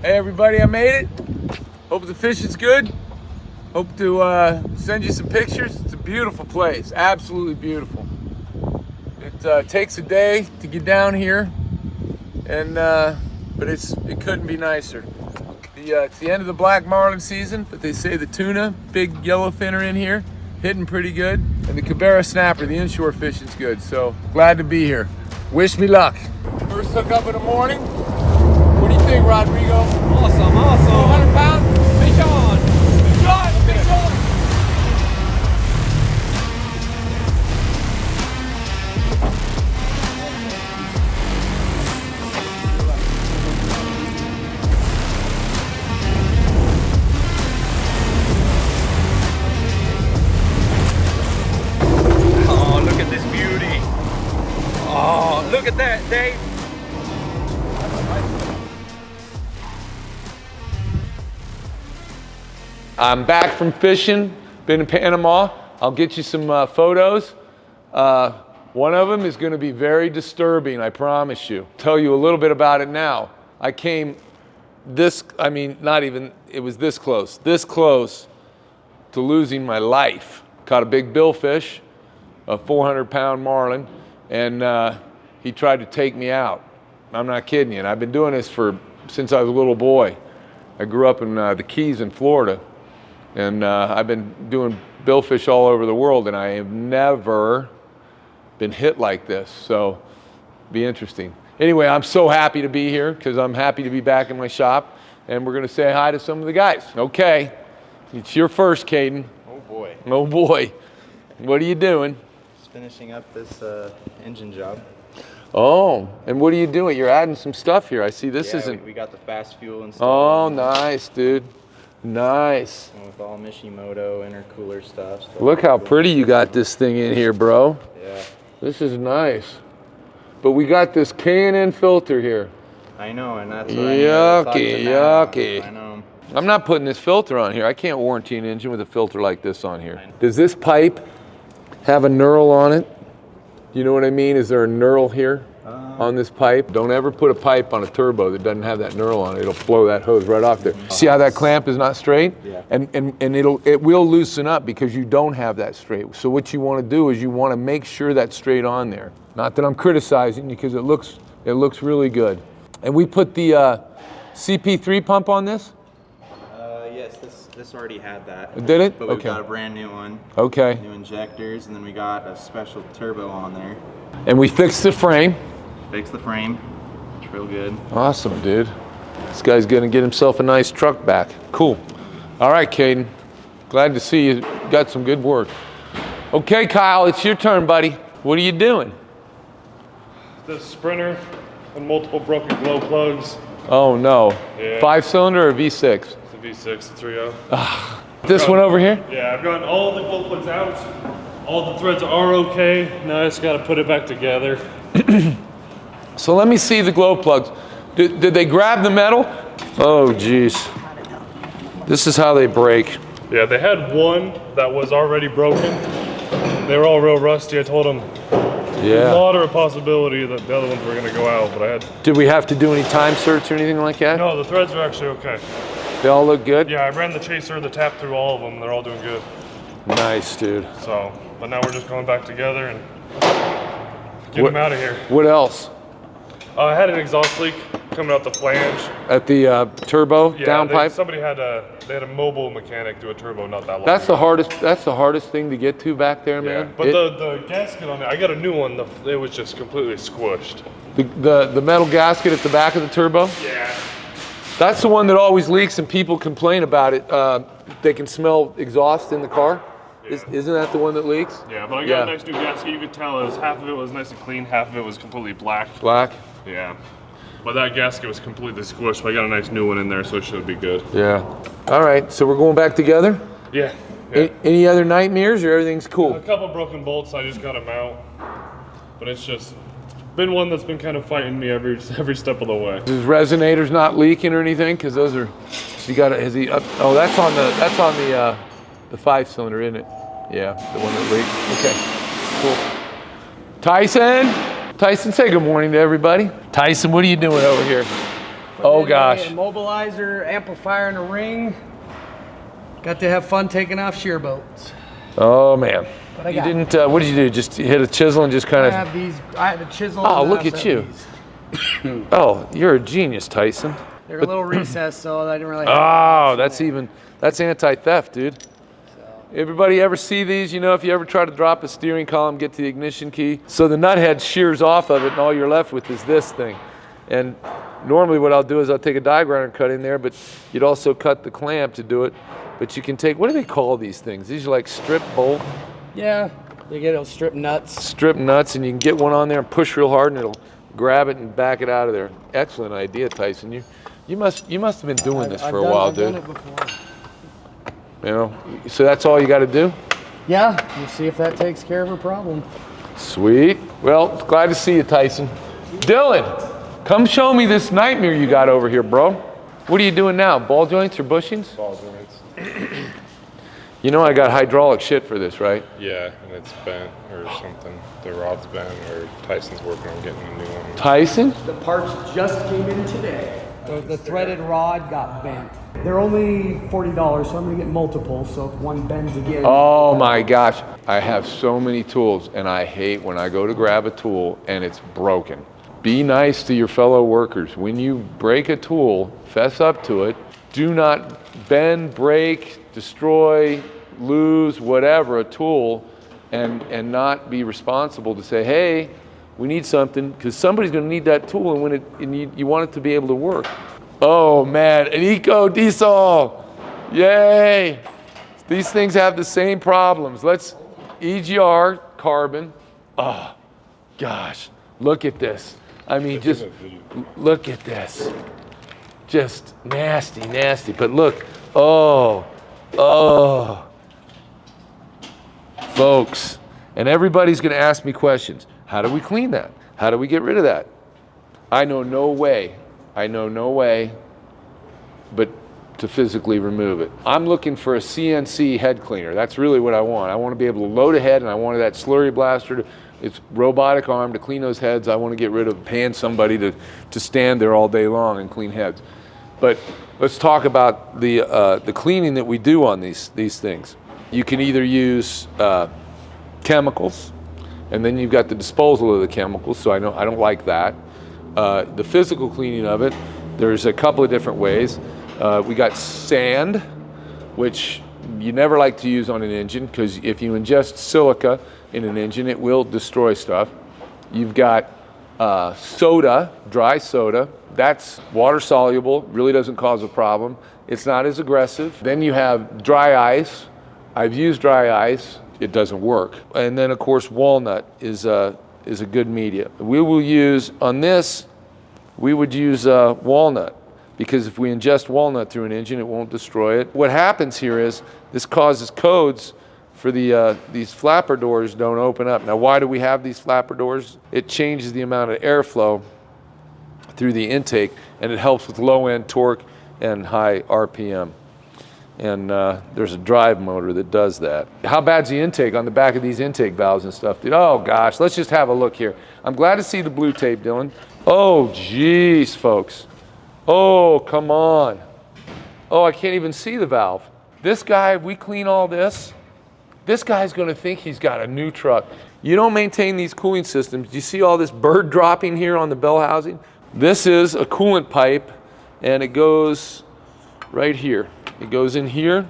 Hey everybody, I made it. Hope the fish is good. Hope to send you some pictures. It's a beautiful place, absolutely beautiful. It takes a day to get down here, and but it couldn't be nicer. It's the end of the black marlin season, but they say the tuna, big yellowfin, are in here, hitting pretty good, and the Cabera snapper, the inshore fishing's good. So glad to be here. Wish me luck. First hook up in the morning. What do you think, Rodrigo? Awesome, awesome. 400 pounds? Fish on. Fish on, fish on. Oh, look at this beauty. Oh, look at that, Dave. I'm back from fishing, been in Panama. I'll get you some photos. One of them is gonna be very disturbing, I promise you. Tell you a little bit about it now. I came it was this close to losing my life. Caught a big billfish, a 400-pound marlin, and he tried to take me out. I'm not kidding you, and I've been doing this since I was a little boy. I grew up in the Keys in Florida. And I've been doing billfish all over the world, and I have never been hit like this. So, be interesting. Anyway, I'm so happy to be here because I'm happy to be back in my shop, and we're going to say hi to some of the guys. Okay, it's your first, Caden. Oh boy. Oh boy. What are you doing? Just finishing up this engine job. Oh, and what are you doing? You're adding some stuff here. I see this isn't. We got the fast fuel and Oh, stuff. nice, dude. Nice. And with all Mishimoto intercooler stuff. So Look how pretty you got this thing in here, bro. Yeah. This is nice. But we got this K&N filter here. I know, and that's what Yucky. I know. I'm not putting this filter on here. I can't warranty an engine with a filter like this on here. Does this pipe have a knurl on it? You know what I mean? Is there a knurl here on this pipe? Don't ever put a pipe on a turbo that doesn't have that knurl on it. It'll blow that hose right off there. See how that clamp is not straight? Yeah. And it will loosen up because you don't have that straight. So what you want to do is you want to make sure that's straight on there. Not that I'm criticizing you, because it looks really good. And we put the CP3 pump on this? Yes, this already had that. Did it? But we've Okay. got a brand new one. Okay. New injectors, and then we got a special turbo on there. And we fixed the frame. Fix the frame. It's real good. Awesome, dude. This guy's gonna get himself a nice truck back. Cool. All right, Caden. Glad to see you got some good work. Okay, Kyle, it's your turn, buddy. What are you doing? The sprinter and multiple broken glow plugs. Oh no. Yeah. 5-cylinder or V6? It's a V6, the 3.0. This one over here? Yeah, I've gotten all the glow plugs out. All the threads are okay. Now I just got to put it back together. So let me see the glow plugs. Did they grab the metal? Oh, geez. This is how they break. Yeah, they had one that was already broken. They were all real rusty. I told them Yeah. moderate possibility that the other ones were going to go out, but I had... Did we have to do any time certs or anything like that? No, the threads are actually okay. They all look good? Yeah, I ran the chaser, the tap through all of them. They're all doing good. Nice, dude. So, but now we're just going back together and get them out of here. What else? I had an exhaust leak coming out the flange. At the turbo downpipe? Somebody had they had a mobile mechanic do a turbo not that long That's ago. the hardest thing to get to back there, Yeah, man. but the gasket on it, I got a new one. It was just completely squished. The metal gasket at the back of the turbo? Yeah. That's the one that always leaks and people complain about it. They can smell exhaust in the car. Yeah. Isn't that the one that leaks? Yeah, but I got a nice new gasket. You could tell half of it was nice and clean, half of it was completely black. Black? Yeah. But that gasket was completely squished, but I got a nice new one in there, so it should be good. Yeah. All right, so we're going back together? Yeah. Any other nightmares or everything's cool? A couple broken bolts, I just got them out. But it's just been one that's been kind of fighting me every step of the way. His resonator's not leaking or anything? Because those are, that's on the 5-cylinder, isn't it? Yeah, the one that leaked. Okay, cool. Tyson, say good morning to everybody. Tyson, what are you doing over here? Oh gosh. Immobilizer, amplifier, and a ring. Got to have fun taking off shear bolts. Oh man. But I You got didn't, what did you do? Just hit a chisel and just kind I of, have these. I had a chisel. oh, and look I at also you. have these. Oh, you're a genius, Tyson. They're a little recessed, so I didn't really have Oh, that's anti-theft, dude. Everybody ever see these? You know, if you ever try to drop a steering column, get to the ignition key. So the nut head shears off of it and all you're left with is this thing. And normally what I'll do is I'll take a die grinder and cut in there, but you'd also cut the clamp to do it. But you can take, what do they call these things? These are like strip bolt? Yeah, they get those strip nuts. Strip nuts, and you can get one on there and push real hard and it'll grab it and back it out of there. Excellent idea, Tyson. You must have been doing this for a while, I've dude. done it before. You know, so that's all you got to do? Yeah, we'll see if that takes care of a problem. Sweet. Well, glad to see you, Tyson. Dylan, come show me this nightmare you got over here, bro. What are you doing now? Ball joints or bushings? Ball joints. You know I got hydraulic shit for this, right? Yeah, and it's bent or something. The rod's bent, or Tyson's working on getting a new one. Tyson? The parts just came in today. The threaded rod got bent. They're only $40, so I'm gonna get multiple, so if one bends again. Oh my gosh. I have so many tools, and I hate when I go to grab a tool and it's broken. Be nice to your fellow workers. When you break a tool, fess up to it. Do not bend, break, destroy, lose, whatever, a tool, and not be responsible to say, hey, we need something, because somebody's going to need that tool, and when you want it to be able to work. Oh man, an eco diesel, yay! These things have the same problems. Let's EGR carbon. Oh gosh, look at this. I mean, just look at this. Just nasty, nasty. But look, oh, folks, and everybody's going to ask me questions. How do we clean that? How do we get rid of that? I know no way but to physically remove it. I'm looking for a CNC head cleaner. That's really what I want. I want to be able to load a head, and I want that slurry blaster. It's robotic arm to clean those heads. I want to get rid of paying somebody to stand there all day long and clean heads. But let's talk about the cleaning that we do on these things. You can either use chemicals, and then you've got the disposal of the chemicals, so I don't like that. The physical cleaning of it, there's a couple of different ways. We got sand, which you never like to use on an engine, because if you ingest silica in an engine, it will destroy stuff. You've got soda, dry soda. That's water soluble, really doesn't cause a problem. It's not as aggressive. Then you have dry ice. I've used dry ice. It doesn't work. And then of course walnut is a good media. We will use, on this, we would use walnut, because if we ingest walnut through an engine, it won't destroy it. What happens here is this causes codes for these flapper doors don't open up. Now, why do we have these flapper doors? It changes the amount of airflow through the intake, and it helps with low end torque and high RPM. And there's a drive motor that does that. How bad's the intake on the back of these intake valves and stuff, dude? Oh gosh, let's just have a look here. I'm glad to see the blue tape, Dylan. Oh geez, folks. Oh, come on. Oh, I can't even see the valve. This guy, if we clean all this, this guy's gonna think he's got a new truck. You don't maintain these cooling systems. Do you see all this bird dropping here on the bell housing? This is a coolant pipe, and it goes right here. It goes in here,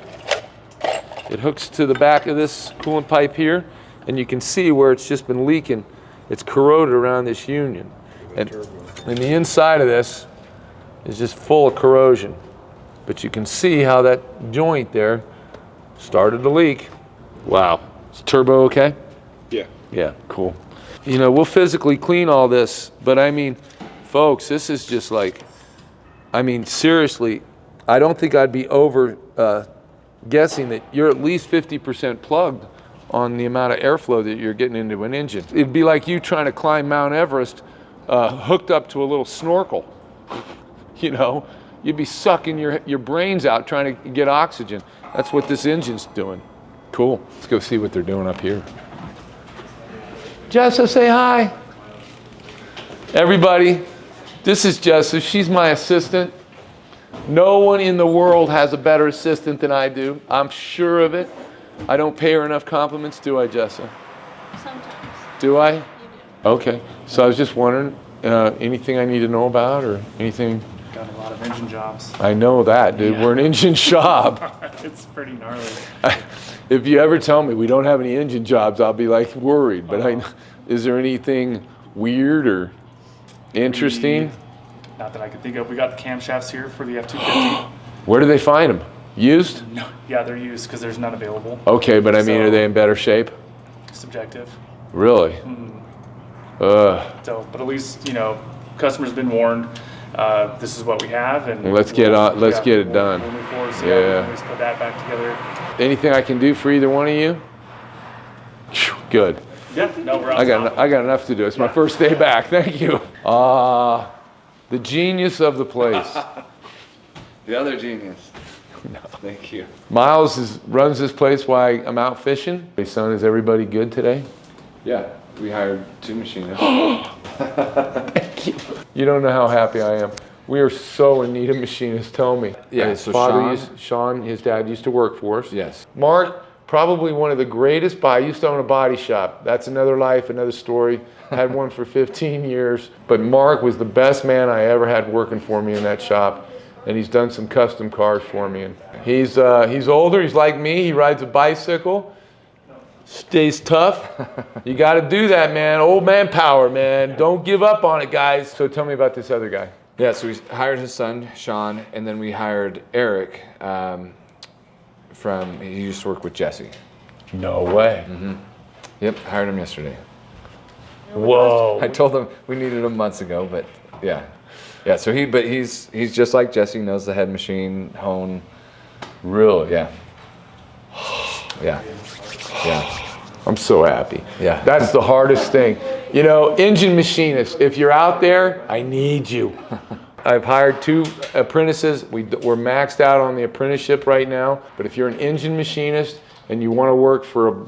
it hooks to the back of this coolant pipe here, and you can see where it's just been leaking. It's corroded around this union. And the inside of this is just full of corrosion. But you can see how that joint there started to leak. Wow. Is turbo okay? Yeah. Yeah, cool. You know, we'll physically clean all this, but I mean, folks, this is just like, I mean, seriously, I don't think I'd be over guessing that you're at least 50% plugged on the amount of airflow that you're getting into an engine. It'd be like you trying to climb Mount Everest hooked up to a little snorkel. You know, you'd be sucking your brains out trying to get oxygen. That's what this engine's doing. Cool. Let's go see what they're doing up here. Jessa, say hi. Everybody, This is Jess. She's my assistant. No one in the world has a better assistant than I do. I'm sure of it. I don't pay her enough compliments, do I, Jessa? Sometimes. Do I? You Okay. So I was just wondering, anything I need to know about or anything? Got a lot of engine jobs. I know that, dude. Yeah. We're an engine shop. It's pretty gnarly. If you ever tell me we don't have any engine jobs, I'll be like worried. But is there anything weird or interesting? Not that I can think of. We got the camshafts here for the F-250. Where do they find them? Used? No, yeah, they're used because there's none available. Okay, but I mean, So- are they in better shape? Subjective. Really? So, but at least customers been warned. This is what we have, and Let's get it done. We'll move forward. So Yeah. yeah, we'll at least put that back together. Anything I can do for either one of you? Phew, good. Yeah, no, we're on I top. got enough to do. It's my first day back. Thank you. The genius of the place. The other genius. Thank you. Miles runs this place while I'm out fishing. Hey son, is everybody good today? Yeah, we hired 2 machinists. You don't know how happy I am. We are so in need of machinists. Tell me. Yeah, His so father, Sean- Sean, his dad used to work for us. Yes. Mark, probably one of the greatest. I used to own a body shop. That's another life, another story. Had one for 15 years. But Mark was the best man I ever had working for me in that shop. And he's done some custom cars for me. And he's older. He's like me. He rides a bicycle. Stays tough. You got to do that, man. Old man power, man. Don't give up on it, guys. So tell me about this other guy. Yeah, so we hired his son, Sean, and then we hired Eric he used to work with Jesse. No way. Yep, hired him yesterday. Whoa. I told him we needed him months ago, but yeah. Yeah, so he's just like Jesse, knows the head machine, hone. Really? Yeah. Yeah. Yeah. I'm so happy. Yeah. That's the hardest thing. Engine machinists, if you're out there, I need you. I've hired 2 apprentices. We're maxed out on the apprenticeship right now. But if you're an engine machinist and you want to work for a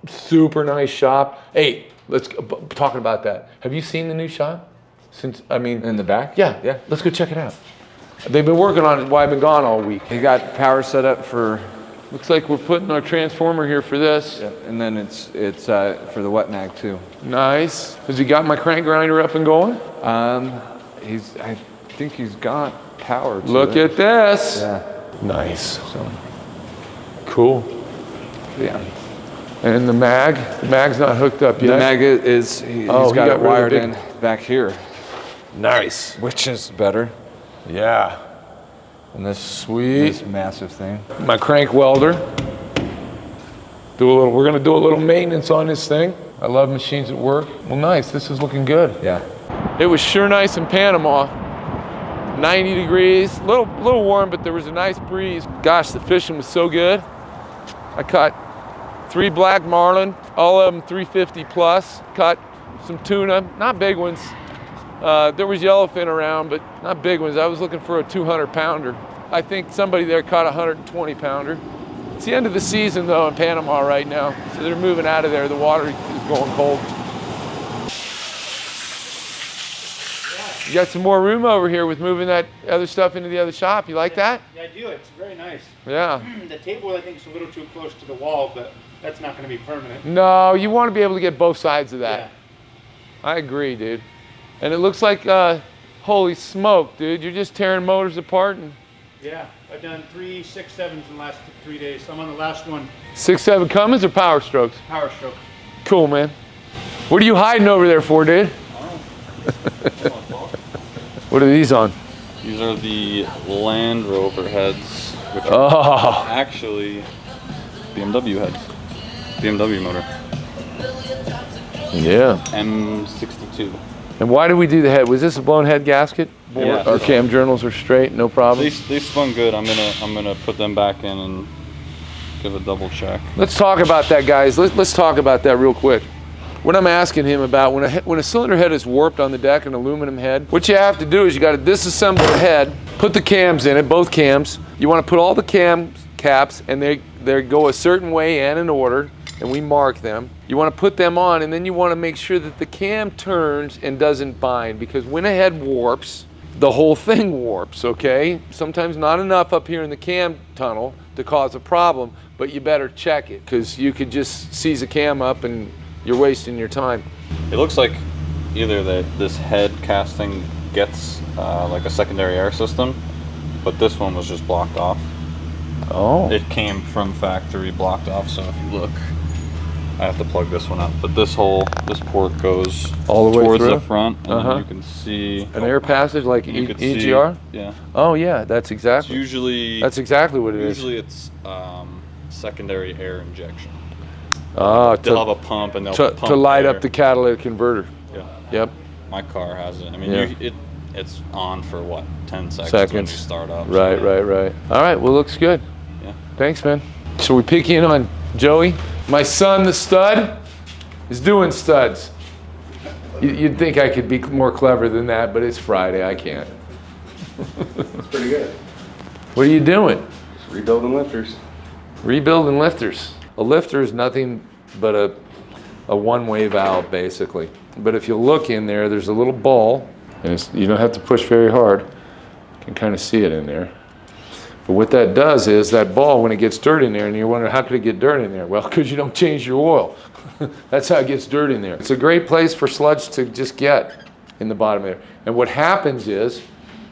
super nice shop, hey, let's talking about that. Have you seen the new shop? In the back? Yeah. Let's go check it out. They've been working on it while I've been gone all week. He got power set up for. Looks like we're putting our transformer here for this. Yeah, and then it's for the wet mag too. Nice. Has he got my crank grinder up and going? I think he's got power to Look it. at this. Yeah. Nice. Cool. Yeah. And the mag's not hooked up The yet. mag he's he got got it rid of the wired big- in back here, Nice. which is better Yeah. than this Sweet. massive thing. My crank welder. We're gonna do a little maintenance on this thing. I love machines at work. Well, nice. This is looking good. Yeah. It was sure nice in Panama. 90 degrees, little warm, but there was a nice breeze. Gosh, the fishing was so good. I caught 3 black marlin, all of them 350 plus. Caught some tuna, not big ones. There was yellowfin around, but not big ones. I was looking for a 200 pounder. I think somebody there caught a 120 pounder. It's the end of the season though in Panama right now, so they're moving out of there. The water is going cold. You got some more room over here with moving that other stuff into the other shop. You like that? Yeah, I do. It's very nice. Yeah. The table, I think, is a little too close to the wall, but that's not going to be permanent. No, you want to be able to get both sides of that. Yeah. I agree, dude. And it looks like, holy smoke, dude. You're just tearing motors apart. And Yeah, I've done 3 6.7s in the last 3 days. I'm on the last one, 6.7 Cummins or Power Strokes? power stroke. Cool, man. What are you hiding over there for, dude? What are these on? These are the Land Rover heads, which are Oh, actually BMW heads. BMW motor. yeah. M62. And why did we do the head? Was this a blown head gasket? Yeah. Our cam journals are straight, no problem. They spun good. I'm gonna put them back in and give a double check. Let's talk about that, guys. Let's talk about that real quick. What I'm asking him about, when a cylinder head is warped on the deck, an aluminum head, what you have to do is you got to disassemble the head, put the cams in it, both cams. You want to put all the cam caps, and they go a certain way and in order, and we mark them. You want to put them on, and then you want to make sure that the cam turns and doesn't bind, because when a head warps, the whole thing warps, okay? Sometimes not enough up here in the cam tunnel to cause a problem, but you better check it, because you could just seize a cam up and you're wasting your time. It looks like either that this head casting gets like a secondary air system, but this one was just blocked off. Oh. It came from factory blocked off, so if you look, I have to plug this one up. But this port goes all the way towards through the front, and then you can see an air passage like EGR? Yeah. Oh yeah, that's exactly. That's exactly what it is. Usually it's secondary air injection. Ah, they'll have a pump and they'll pump to light air. up the catalytic converter. Yeah. Yep. My car has it. I mean, Yeah. it's on for what, 10 seconds when you start up. Right, so. right. All right, well, looks good. Yeah. Thanks, man. So we pick in on Joey. My son, the stud, is doing studs. You'd think I could be more clever than that, but it's Friday. I can't. It's pretty good. What are you doing? Just rebuilding lifters. Rebuilding lifters. A lifter is nothing but a one-way valve, basically. But if you look in there, there's a little ball, and you don't have to push very hard. You can kind of see it in there. But what that does is that ball, when it gets dirt in there, and you're wondering, how could it get dirt in there? Well, because you don't change your oil. That's how it gets dirt in there. It's a great place for sludge to just get in the bottom there. And what happens is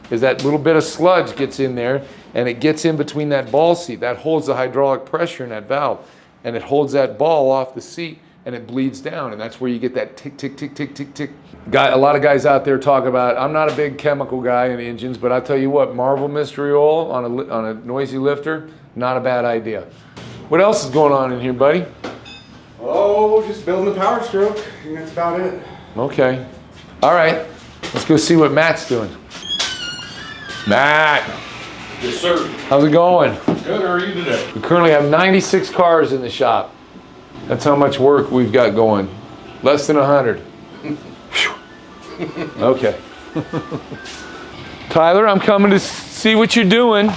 that little bit of sludge gets in there, and it gets in between that ball seat. That holds the hydraulic pressure in that valve, and it holds that ball off the seat, and it bleeds down, and that's where you get that tick, tick, tick, tick, tick, tick. A lot of guys out there talk about, I'm not a big chemical guy in engines, but I'll tell you what, Marvel Mystery Oil on a noisy lifter, not a bad idea. What else is going on in here, buddy? Oh, just building the power stroke, and that's about it. Okay. All right, let's go see what Matt's doing. Matt. Yes, sir. How's it going? Good, how are you today? We currently have 96 cars in the shop. That's how much work we've got going. Less than 100. Okay. Tyler, I'm coming to see what you're doing.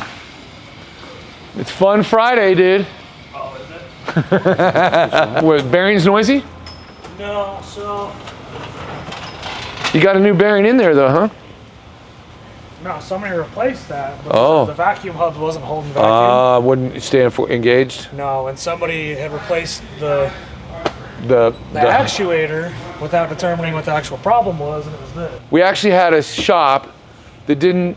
It's Fun Friday, dude. Oh, is it? What, bearings noisy? No, so... You got a new bearing in there though, huh? No, somebody replaced that. But Oh. The vacuum hub wasn't holding vacuum. Wouldn't stand for engaged? No, and somebody had replaced the The actuator without determining what the actual problem was, and it was this. We actually had a shop that didn't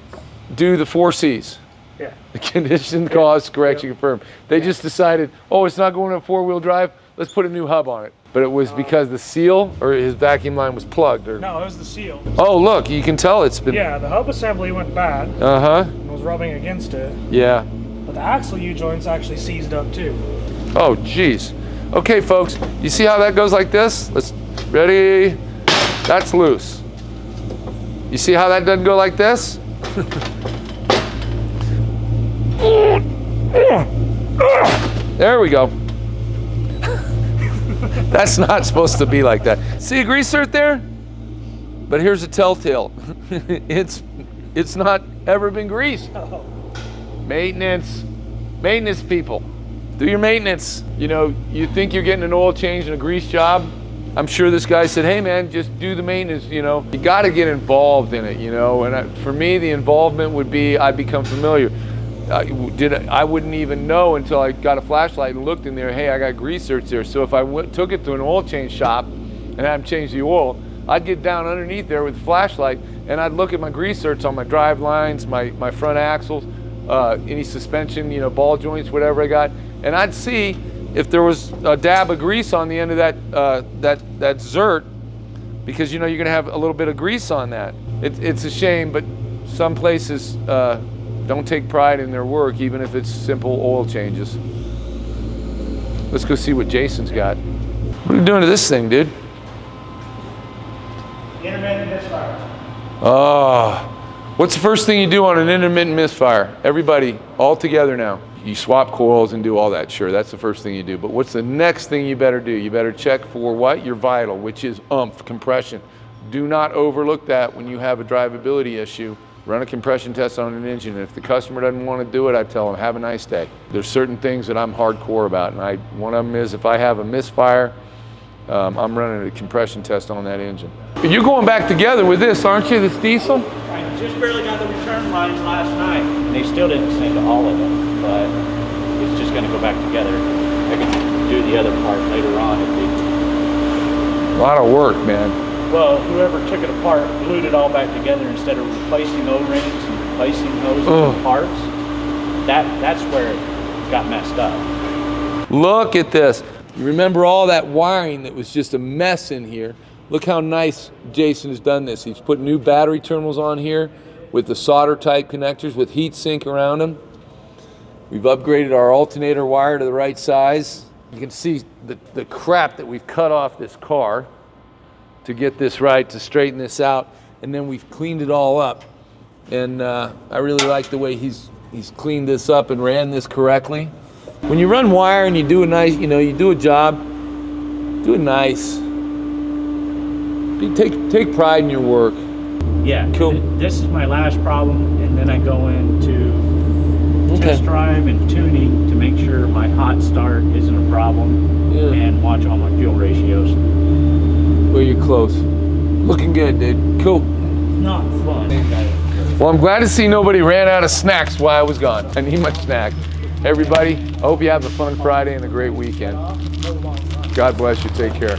do the 4 C's. Yeah. The condition, cause, correction, confirm. They just decided, oh, it's not going to 4-wheel drive, let's put a new hub on it. But it was because the seal or his vacuum line was plugged. Or... No, it was the seal. Oh, look, you can tell it's been... Yeah, the hub assembly went bad. Uh-huh. And was rubbing against it. Yeah. But the axle U-joints actually seized up too. Oh, geez. Okay, folks, you see how that goes like this? Let's, ready? That's loose. You see how that doesn't go like this? There we go. That's not supposed to be like that. See a grease zert there? But here's a telltale. It's not ever been greased. Maintenance people. Do your maintenance. You know, you think you're getting an oil change and a grease job. I'm sure this guy said, hey man, just do the maintenance, you know. You gotta get involved in it, you know. And for me, the involvement would be, I'd become familiar. I wouldn't even know until I got a flashlight and looked in there, hey, I got grease zerts there. So if I took it to an oil change shop and had them change the oil, I'd get down underneath there with the flashlight and I'd look at my grease zerts on my drive lines, my front axles, any suspension, you know, ball joints, whatever I got. And I'd see if there was a dab of grease on the end of that zert, because you know you're gonna have a little bit of grease on that. It's a shame, but some places don't take pride in their work, even if it's simple oil changes. Let's go see what Jason's got. What are you doing to this thing, dude? Intermittent misfire. Oh, what's the first thing you do on an intermittent misfire? Everybody, all together now. You swap coils and do all that, sure, that's the first thing you do. But what's the next thing you better do? You better check for what? Your vital, which is compression. Do not overlook that when you have a drivability issue run a compression test on an engine. And if the customer doesn't want to do it, I tell them, have a nice day. There's certain things that I'm hardcore about, and one of them is if I have a misfire, I'm running a compression test on that engine. You're going back together with this, aren't you, this diesel? I just barely got the return lines last night, and they still didn't send all of them, but it's just gonna go back together. I can do the other part later on if A lot of work, man. well, whoever took it apart glued it all back together instead of replacing O-rings and replacing hoses and parts. That's where it got messed up. Look at this. You remember all that wiring that was just a mess in here? Look how nice Jason has done this. He's put new battery terminals on here with the solder type connectors with heat sink around them. We've upgraded our alternator wire to the right size. You can see the crap that we've cut off this car to get this right, to straighten this out, and then we've cleaned it all up. And I really like the way he's cleaned this up and ran this correctly. When you run wire and you do a nice, you do a job, do it nice. Take pride in your work. Yeah, Cool. This is my last problem, and then I go into test drive and tuning to make sure my hot start isn't a problem, and watch all my fuel ratios. Well, you're close. Looking good, dude. Cool. Not fun. Well, I'm glad to see nobody ran out of snacks while I was gone. I need my snack. Everybody, I hope you have a fun Friday and a great weekend. God bless you. Take care.